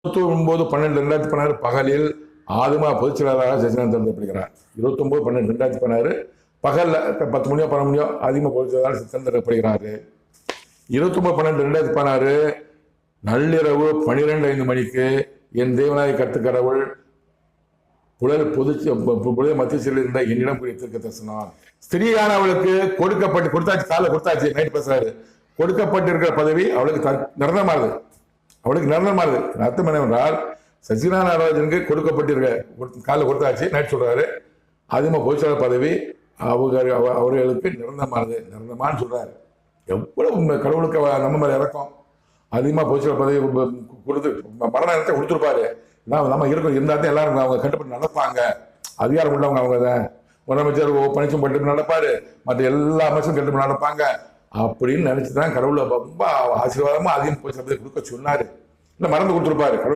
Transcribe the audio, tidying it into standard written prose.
29/12/2016 பகலில் ஆதுமா பொதுச் செயலாளராக சசிகலா தேர்ந்தெடுக்கப்படுகிறார். 29/12/2016 பகல்ல 10 மணியோ 12 மணியோ ஆதிமா பொதுச் செயலாளர் தேர்ந்தெடுக்கப்படுகிறாரு. 29/12/2016 நள்ளிரவு 12:05 மணிக்கு என் தேவநாயக கட்டுக்கடவுள் புலல் மத்திய சிறையில் இருந்த என்னிடம் கூடிய தீர்க்க தரிசனம். ஸ்திரீயான அவளுக்கு கொடுத்தாச்சு, காலை கொடுத்தாச்சு, நைட் பேசுறாரு. கொடுக்கப்பட்டிருக்கிற பதவி அவளுக்கு நிரந்தரமானது. அவளுக்கு நிரந்தரமானது. அர்த்தம் என்னவென்றால் சசிகலா நடராஜனுக்கு கொடுக்கப்பட்டிருக்க காலில் கொடுத்தாச்சு, நைட் சொல்றாரு. அதிகமாக பொதுச்செயலாளர் பதவி அவர்களுக்கு நிரந்தரமானது. நிரந்தரமானு சொல்றாரு. எவ்வளவு கடவுளுக்கு நம்ம மேல இறக்கம். அதிகமாக பொதுச்செயலாளர் பதவி கொடுத்து மரண நேரத்தை கொடுத்துருப்பாரு. நம்ம இருக்கும் இருந்தாலும் எல்லாரும் அவங்க கட்டுப்பட்டு நடப்பாங்க. அதிகாரம் உள்ளவங்க அவங்க தான். முதலமைச்சர் பணிச்சும் பட்டு நடப்பாரு, மற்ற எல்லா அமைச்சரும் கட்டுப்பட்டு நடப்பாங்க அப்படின்னு நினைச்சுதான் கடவுளை ரொம்ப ஆசீர்வாதமா அதிகம் பொதுச்செயலாளர் கொடுக்க சொன்னாரு. இல்லை மறந்து கொடுத்துருப்பாரு.